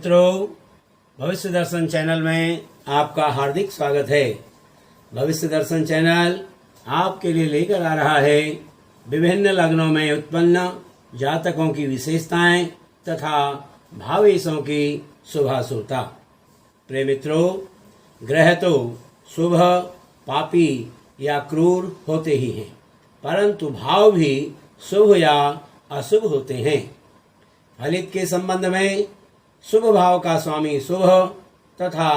मित्रों, भविष्य दर्शन चैनल में आपका हार्दिक स्वागत है। भविष्य दर्शन चैनल आपके लिए लेकर आ रहा है विभिन्न लग्नों में उत्पन्न जातकों की विशेषताएं तथा भावेशों की शुभाशुभता। प्रिय मित्रों, ग्रह तो शुभ, पापी या क्रूर होते ही हैं, परंतु भाव भी शुभ या अशुभ होते हैं। फलित के संबंध में शुभ भाव का स्वामी शुभ तथा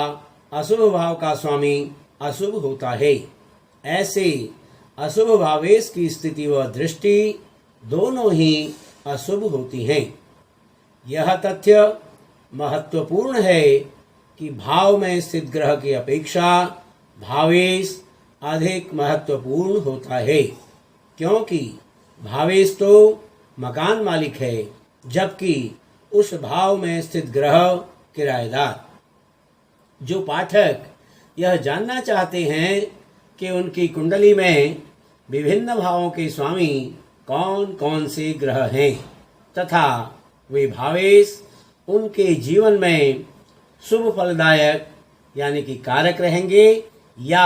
अशुभ भाव का स्वामी अशुभ होता है। ऐसे अशुभ भावेश की स्थिति व दृष्टि दोनों ही अशुभ होती हैं। यह तथ्य महत्वपूर्ण है कि भाव में स्थित ग्रह की अपेक्षा भावेश अधिक महत्वपूर्ण होता है, क्योंकि भावेश तो मकान मालिक है, जबकि उस भाव में स्थित ग्रह किराएदार। जो पाठक यह जानना चाहते हैं कि उनकी कुंडली में विभिन्न भावों के स्वामी कौन कौन से ग्रह हैं तथा वे भावेश उनके जीवन में शुभ फलदायक यानी कि कारक रहेंगे या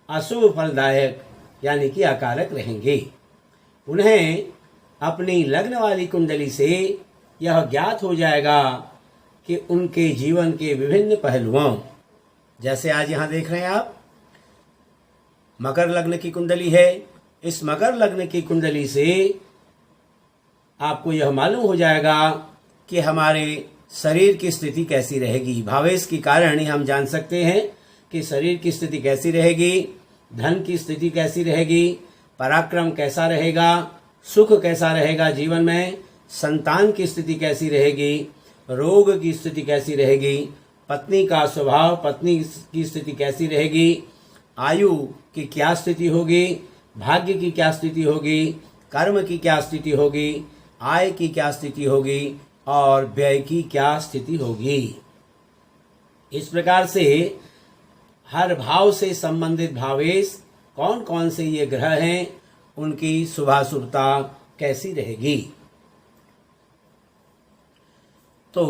अशुभ फलदायक यानी कि अकारक रहेंगे, उन्हें अपनी लग्न वाली कुंडली से यह ज्ञात हो जाएगा कि उनके जीवन के विभिन्न पहलुओं, जैसे आज यहाँ देख रहे हैं आप, मकर लग्न की कुंडली है। इस मकर लग्न की कुंडली से आपको यह मालूम हो जाएगा कि हमारे शरीर की स्थिति कैसी रहेगी। भावेश के कारण ही हम जान सकते हैं कि शरीर की स्थिति कैसी रहेगी, धन की स्थिति कैसी रहेगी, पराक्रम कैसा रहेगा, सुख कैसा रहेगा जीवन में, संतान की स्थिति कैसी रहेगी, रोग की स्थिति कैसी रहेगी, पत्नी का स्वभाव, पत्नी की स्थिति कैसी रहेगी, आयु की क्या स्थिति होगी, भाग्य की क्या स्थिति होगी, कर्म की क्या स्थिति होगी, आय की क्या स्थिति होगी और व्यय की क्या स्थिति होगी। इस प्रकार से हर भाव से संबंधित भावेश कौन कौन से ये ग्रह हैं, उनकी शुभाशुभता कैसी रहेगी। तो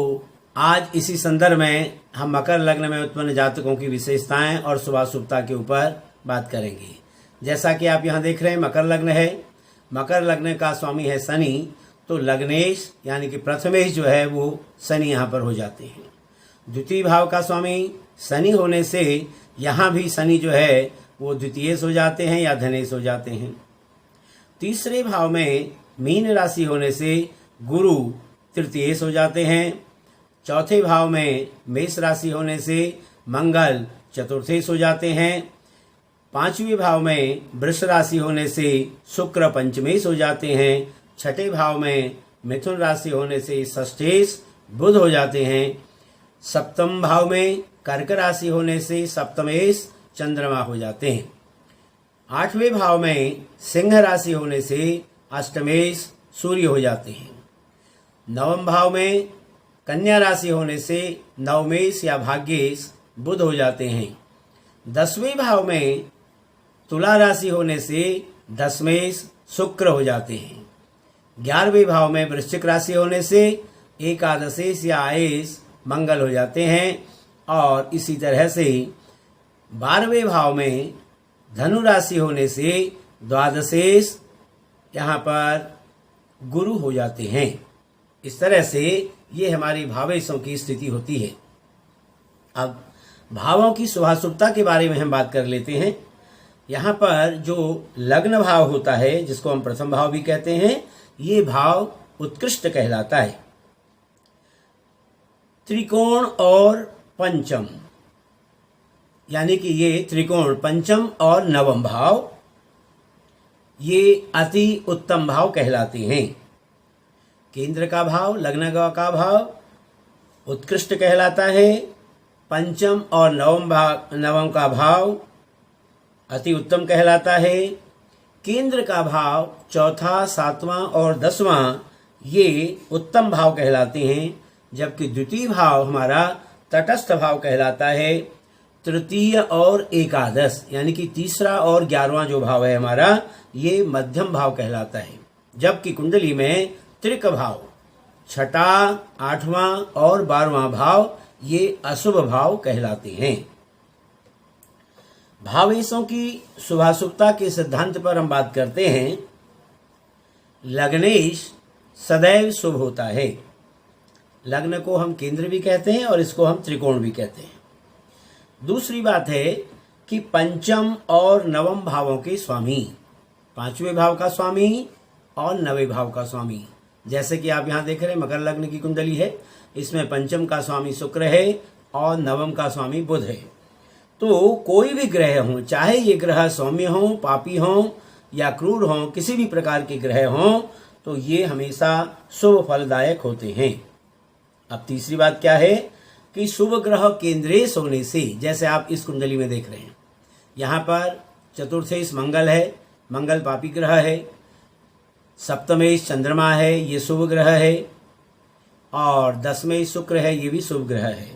आज इसी संदर्भ में हम मकर लग्न में उत्पन्न जातकों की विशेषताएं और शुभाशुभता के ऊपर बात करेंगे। जैसा कि आप यहाँ देख रहे हैं, मकर लग्न है। मकर लग्न का स्वामी है शनि, तो लग्नेश यानी कि प्रथमेश जो है वो शनि यहाँ पर हो जाते हैं। द्वितीय भाव का स्वामी शनि होने से यहाँ भी शनि जो है वो द्वितीयेश हो जाते हैं या धनेश हो जाते हैं। तीसरे भाव में मीन राशि होने से गुरु तृतीयेश हो जाते हैं। चौथे भाव में मेष राशि होने से मंगल चतुर्थेश हो जाते हैं। पांचवें भाव में वृष राशि होने से शुक्र पंचमेश हो जाते हैं। छठे भाव में मिथुन राशि होने से षष्ठेश बुध हो जाते हैं। सप्तम भाव में कर्क राशि होने से सप्तमेश चंद्रमा हो जाते हैं। आठवें भाव में सिंह राशि होने से अष्टमेश सूर्य हो जाते हैं। नवम भाव में कन्या राशि होने से नवमेश या भाग्येश बुध हो जाते हैं। 10वें भाव में तुला राशि होने से दशमेश शुक्र हो जाते हैं। 11वें भाव में वृश्चिक राशि होने से एकादशेश या आयेश मंगल हो जाते हैं। और इसी तरह से 12वें भाव में धनु राशि होने से द्वादशेश यहाँ पर गुरु हो जाते हैं। इस तरह से ये हमारी भावेशों की स्थिति होती है। अब भावों की शुभाशुभता के बारे में हम बात कर लेते हैं। यहाँ पर जो लग्न भाव होता है, जिसको हम प्रथम भाव भी कहते हैं, ये भाव उत्कृष्ट कहलाता है। त्रिकोण और पंचम यानी कि ये त्रिकोण, पंचम और नवम भाव ये अति उत्तम भाव कहलाते हैं। केंद्र का भाव, लग्न का भाव उत्कृष्ट कहलाता है। पंचम और नवम का भाव अति उत्तम कहलाता है। केंद्र का भाव चौथा, सातवां और 10वां ये उत्तम भाव कहलाते हैं, जबकि द्वितीय भाव हमारा तटस्थ भाव कहलाता है। तृतीय और एकादश यानी कि तीसरा और 11वां जो भाव है हमारा, ये मध्यम भाव कहलाता है। जबकि कुंडली में त्रिक भाव छठा, 8वां और 12वां भाव ये अशुभ भाव कहलाते हैं। भावेशों की शुभाशुभता के सिद्धांत पर हम बात करते हैं। लग्नेश सदैव शुभ होता है। लग्न को हम केंद्र भी कहते हैं और इसको हम त्रिकोण भी कहते हैं। दूसरी बात है कि पंचम और नवम भावों के स्वामी, 5वें भाव का स्वामी और 9वें भाव का स्वामी, जैसे कि आप यहाँ देख रहे हैं मकर लग्न की कुंडली है, इसमें पंचम का स्वामी शुक्र है और नवम का स्वामी बुध है। तो कोई भी ग्रह हो, चाहे ये ग्रह सौम्य हो, पापी हो या क्रूर हो, किसी भी प्रकार के ग्रह हो, तो ये हमेशा शुभ फलदायक होते हैं। अब तीसरी बात क्या है कि शुभ ग्रह केंद्रेश होने से, जैसे आप इस कुंडली में देख रहे हैं, यहाँ पर चतुर्थेश मंगल है, मंगल पापी ग्रह है, सप्तमेश चंद्रमा है, ये शुभ ग्रह है, और 10वें शुक्र है, ये भी शुभ ग्रह है।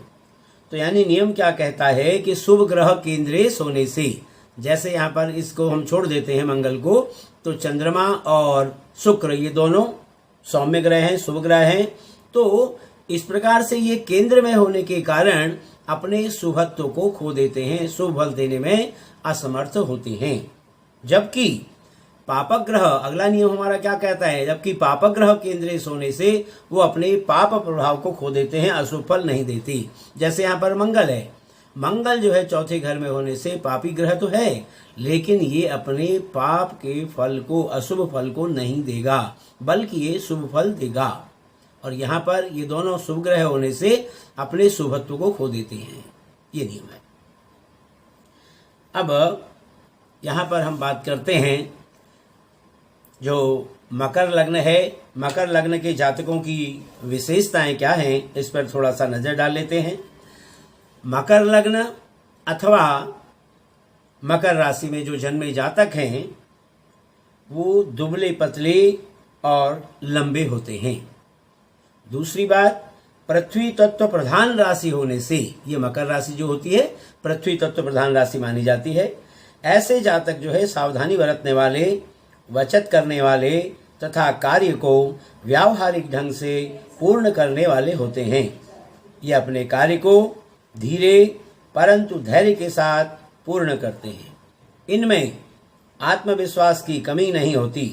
तो यानी नियम क्या कहता है कि शुभ ग्रह केंद्रेश होने से, जैसे यहाँ पर इसको हम छोड़ देते हैं मंगल को, तो चंद्रमा और शुक्र ये दोनों सौम्य ग्रह हैं, शुभ ग्रह हैं। तो इस प्रकार से ये केंद्र में होने के कारण अपने शुभत्व को खो देते हैं, शुभ फल देने में असमर्थ होते हैं। जबकि पापक ग्रह, अगला नियम हमारा क्या कहता है, जबकि पापक ग्रह केंद्रेश होने से वो अपने पाप प्रभाव को खो देते हैं, अशुभ फल नहीं देती। जैसे यहाँ पर मंगल है, मंगल जो है चौथे घर में होने से पापी ग्रह तो है, लेकिन ये अपने पाप के फल को, अशुभ फल को नहीं देगा, बल्कि ये शुभ फल देगा। और यहाँ पर ये दोनों शुभ ग्रह होने से अपने शुभत्व को खो देते हैं, ये नियम है। अब यहाँ पर हम बात करते हैं जो मकर लग्न है, मकर लग्न के जातकों की विशेषताएं क्या हैं, इस पर थोड़ा सा नजर डाल लेते हैं। मकर लग्न अथवा मकर राशि में जो जन्मे जातक हैं वो दुबले पतले और लंबे होते हैं। दूसरी बात, पृथ्वी तत्व प्रधान राशि होने से, ये मकर राशि जो होती है पृथ्वी तत्व प्रधान राशि मानी जाती है। ऐसे जातक जो है सावधानी बरतने वाले, बचत करने वाले तथा कार्य को व्यावहारिक ढंग से पूर्ण करने वाले होते हैं। ये अपने कार्य को धीरे परंतु धैर्य के साथ पूर्ण करते हैं। इनमें आत्मविश्वास की कमी नहीं होती।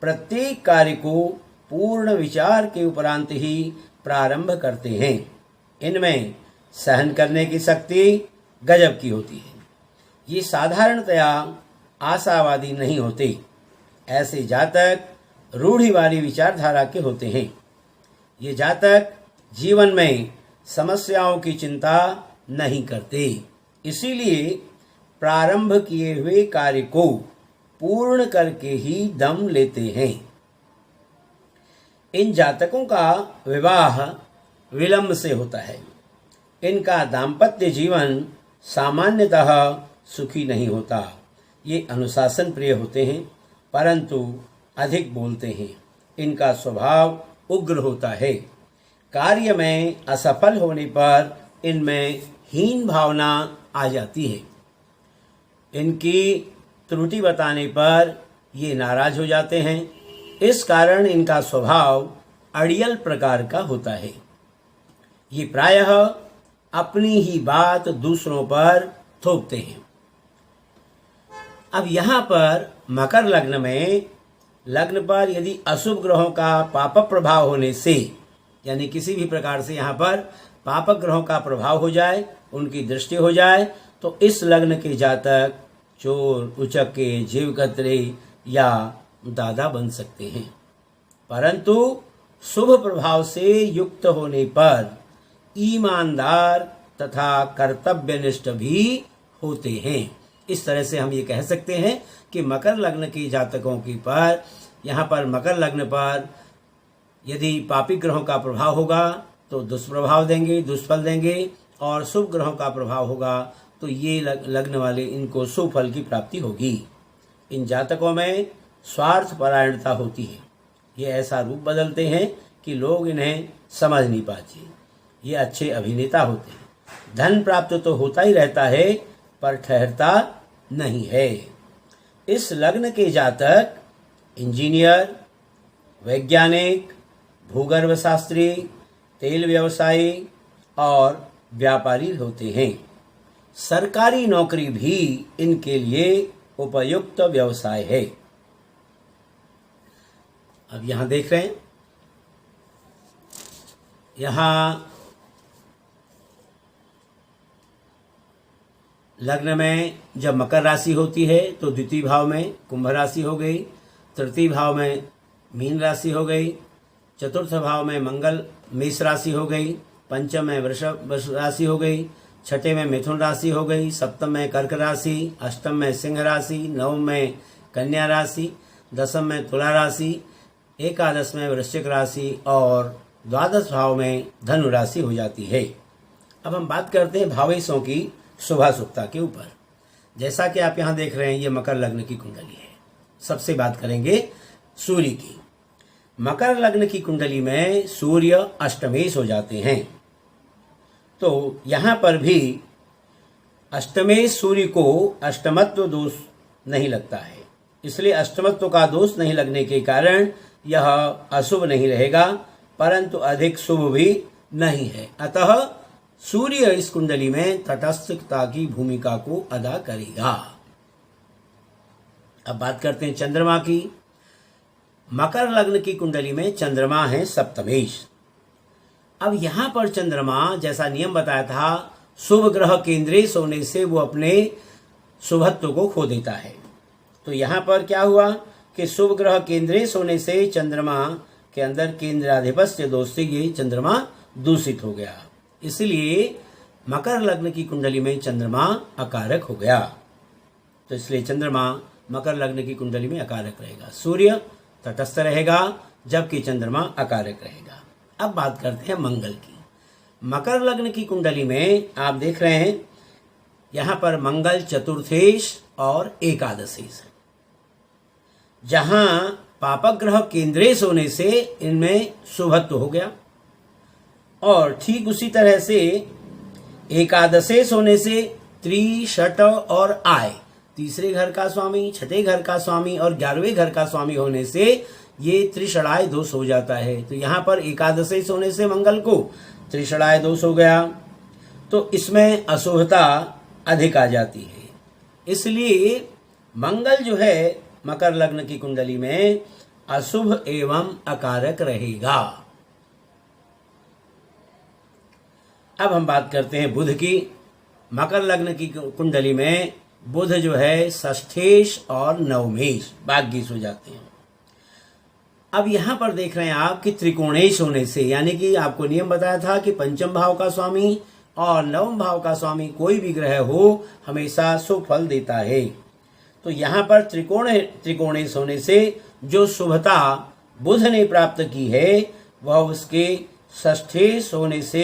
प्रत्येक कार्य को पूर्ण विचार के उपरांत ही प्रारंभ करते हैं। इनमें सहन करने की शक्ति गजब की होती है। ये साधारणतया आशावादी नहीं होते। ऐसे जातक रूढ़िवादी विचारधारा के होते हैं। ये जातक जीवन में समस्याओं की चिंता नहीं करते, इसीलिए प्रारंभ किए हुए कार्य को पूर्ण करके ही दम लेते हैं। इन जातकों का विवाह विलंब से होता है। इनका दाम्पत्य जीवन सामान्यतः सुखी नहीं होता। ये अनुशासन प्रिय होते हैं परंतु अधिक बोलते हैं। इनका स्वभाव उग्र होता है। कार्य में असफल होने पर इनमें हीन भावना आ जाती है। इनकी त्रुटि बताने पर ये नाराज हो जाते हैं। इस कारण इनका स्वभाव अड़ियल प्रकार का होता है। ये प्रायः अपनी ही बात दूसरों पर थोपते हैं। अब यहाँ पर मकर लग्न में, लग्न पर यदि अशुभ ग्रहों का पाप प्रभाव होने से, यानी किसी भी प्रकार से यहाँ पर पापक ग्रहों का प्रभाव हो जाए, उनकी दृष्टि हो जाए, तो इस लग्न के जातक चोर, उचक्के, जीवकतरे या दादा बन सकते हैं। परंतु शुभ प्रभाव से युक्त होने पर ईमानदार तथा कर्तव्यनिष्ठ भी होते हैं। इस तरह से हम ये कह सकते हैं कि मकर लग्न के जातकों की पर, यहाँ पर मकर लग्न पर यदि पापी ग्रहों का प्रभाव होगा तो दुष्प्रभाव देंगे, दुष्फल देंगे, और शुभ ग्रहों का प्रभाव होगा तो ये लग्न वाले इनको शुभ फल की प्राप्ति होगी। इन जातकों में स्वार्थ परायणता होती है। ये ऐसा रूप बदलते हैं कि लोग इन्हें समझ नहीं पाते। ये अच्छे अभिनेता होते हैं। धन प्राप्त तो होता ही रहता है पर ठहरता नहीं है। इस लग्न के जातक इंजीनियर, वैज्ञानिक, भूगर्भ शास्त्री, तेल व्यवसायी और व्यापारी होते हैं। सरकारी नौकरी भी इनके लिए उपयुक्त व्यवसाय है। अब यहां देख रहे हैं, यहां लग्न में जब मकर राशि होती है तो द्वितीय भाव में कुंभ राशि हो गई, तृतीय भाव में मीन राशि हो गई, चतुर्थ भाव में मंगल मेष राशि हो गई, पंचम में वृषभ राशि हो गई, छठे में मिथुन राशि हो गई, सप्तम में कर्क राशि, अष्टम में सिंह राशि, नवम में कन्या राशि, दसम में तुला राशि, एकादश में वृश्चिक राशि और द्वादश भाव में धनु राशि हो जाती है। अब हम बात करते हैं भावेशों की शुभाशुभता के ऊपर। जैसा कि आप यहां देख रहे हैं, ये मकर लग्न की कुंडली है। सबसे बात करेंगे सूर्य की। मकर लग्न की कुंडली में सूर्य अष्टमेश हो जाते हैं, तो यहां पर भी अष्टमेश सूर्य को अष्टमत्व दोष नहीं लगता है, इसलिए अष्टमत्व का दोष नहीं लगने के कारण यह अशुभ नहीं रहेगा, परंतु अधिक शुभ भी नहीं है। अतः सूर्य इस कुंडली में तटस्थता की भूमिका को अदा करेगा। अब बात करते हैं चंद्रमा की। मकर लग्न की कुंडली में चंद्रमा है सप्तमेश। अब यहां पर चंद्रमा, जैसा नियम बताया था, शुभ ग्रह केंद्रेश होने से वो अपने शुभत्व को खो देता है। तो यहां पर क्या हुआ कि शुभ ग्रह केंद्रेश होने से चंद्रमा के अंदर केंद्राधिपत्य दोष से ये चंद्रमा दूषित हो गया, इसलिए मकर लग्न की कुंडली में चंद्रमा अकारक हो गया। तो इसलिए चंद्रमा मकर लग्न की कुंडली में अकारक रहेगा, सूर्य तटस्थ रहेगा, जबकि चंद्रमा अकारक रहेगा। अब बात करते हैं मंगल की। मकर लग्न की कुंडली में आप देख रहे हैं, यहां पर मंगल चतुर्थेश और एकादशेश है, जहां पापक ग्रह केंद्रेश होने से इनमें शुभत्व हो गया, और ठीक उसी तरह से एकादशेश होने से त्रि, षट और आय, तीसरे घर का स्वामी, छठे घर का स्वामी और 11वें घर का स्वामी होने से ये त्रिषणाय दोष हो जाता है। तो यहां पर एकादशेश होने से मंगल को त्रिषणाय दोष हो गया, तो इसमें अशुभता अधिक आ जाती है। इसलिए मंगल जो है मकर लग्न की कुंडली में अशुभ एवं अकारक रहेगा। अब हम बात करते हैं बुध की। मकर लग्न की कुंडली में बुध जो है षष्ठेश और नवमेश भाग्येश हो जाते हैं। अब यहां पर देख रहे हैं आप कि त्रिकोणेश होने से, यानी कि आपको नियम बताया था कि पंचम भाव का स्वामी और नवम भाव का स्वामी कोई भी ग्रह हो हमेशा शुभ फल देता है। तो यहां पर त्रिकोणेश होने से जो शुभता बुध ने प्राप्त की है वह उसके षष्ठेश होने से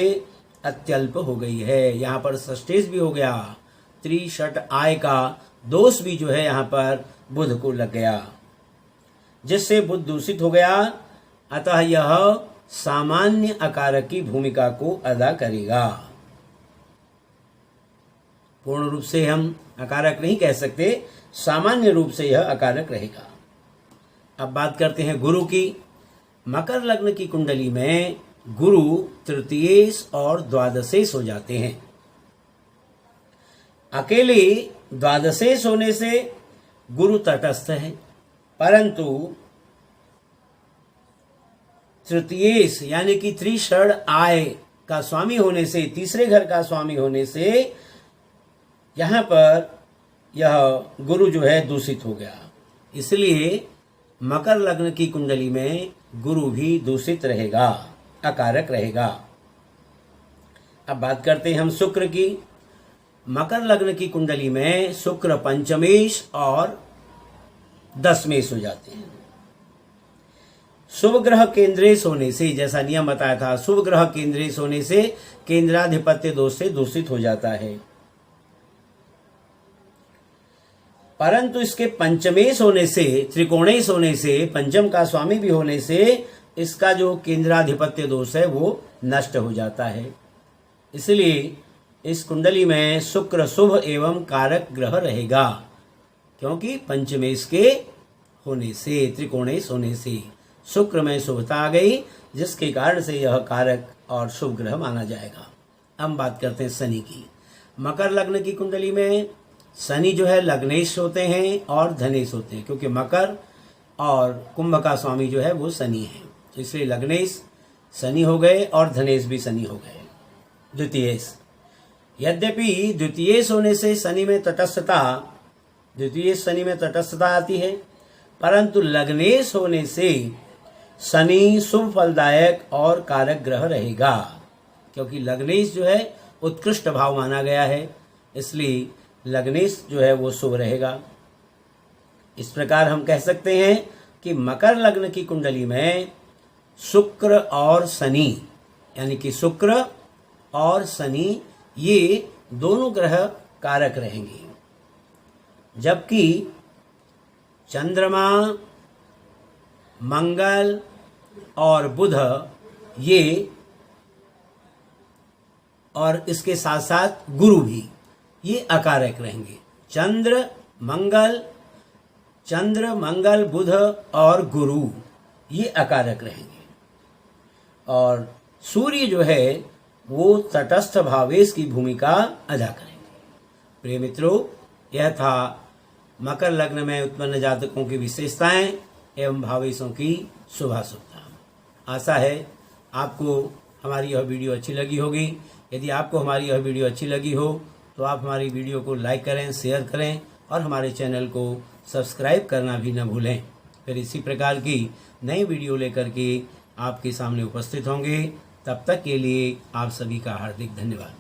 अत्यल्प हो गई है। यहाँ पर षष्ठेश भी हो गया, त्रि, षट, आय का दोष भी जो है यहाँ पर बुध को लग गया, जिससे बुध दूषित हो गया। अतः यह सामान्य अकारक की भूमिका को अदा करेगा। पूर्ण रूप से हम अकारक नहीं कह सकते, सामान्य रूप से यह अकारक रहेगा। अब बात करते हैं गुरु की। मकर लग्न की कुंडली में गुरु तृतीयेश और द्वादशेश हो जाते हैं। अकेले द्वादशेश होने से गुरु तटस्थ है, परंतु तृतीयेश यानी कि त्रिषण आय का स्वामी होने से, तीसरे घर का स्वामी होने से यहां पर यह गुरु जो है दूषित हो गया। इसलिए मकर लग्न की कुंडली में गुरु भी दूषित रहेगा, अकारक रहेगा। अब बात करते हैं हम शुक्र की। मकर लग्न की कुंडली में शुक्र पंचमेश और दशमेश हो जाते हैं। शुभ ग्रह केंद्रेश होने से, जैसा नियम बताया था, शुभ ग्रह केंद्रेश होने से केंद्राधिपत्य दोष से दूषित हो जाता है, परंतु इसके पंचमेश होने से, त्रिकोणेश होने से, पंचम का स्वामी भी होने से इसका जो केंद्राधिपत्य दोष है वो नष्ट हो जाता है। इसलिए इस कुंडली में शुक्र शुभ एवं कारक ग्रह रहेगा, क्योंकि पंचमेश के होने से, त्रिकोणेश होने से शुक्र में शुभता आ गई, जिसके कारण से यह कारक और शुभ ग्रह माना जाएगा। हम बात करते हैं शनि की। मकर लग्न की कुंडली में शनि जो है लग्नेश होते हैं और धनेश होते हैं, क्योंकि मकर और कुंभ का स्वामी जो है वो शनि है, तो इसलिए लग्नेश शनि हो गए और धनेश भी शनि हो गए। द्वितीयेश, यद्यपि द्वितीयेश होने से शनि में तटस्थता आती है, परंतु लग्नेश होने से शनि शुभ फलदायक और कारक ग्रह रहेगा, क्योंकि लग्नेश जो है उत्कृष्ट भाव माना गया है, इसलिए लग्नेश जो है वो शुभ रहेगा। इस प्रकार हम कह सकते हैं कि मकर लग्न की कुंडली में शुक्र और शनि, यानी कि शुक्र और शनि ये दोनों ग्रह कारक रहेंगे, जबकि चंद्रमा, मंगल और बुध ये, और इसके साथ साथ गुरु भी, ये अकारक रहेंगे। चंद्र मंगल बुध और गुरु ये अकारक रहेंगे, और सूर्य जो है वो तटस्थ भावेश की भूमिका अदा करेंगे। प्रिय मित्रों, यह था मकर लग्न में उत्पन्न जातकों की विशेषताएं एवं भावेशों की शुभाशुभता। आशा है आपको हमारी यह वीडियो अच्छी लगी होगी। यदि आपको हमारी यह वीडियो अच्छी लगी हो तो आप हमारी वीडियो को लाइक करें, शेयर करें और हमारे चैनल को सब्सक्राइब करना भी न भूलें। फिर इसी प्रकार की नई वीडियो लेकर के आपके सामने उपस्थित होंगे। तब तक के लिए आप सभी का हार्दिक धन्यवाद।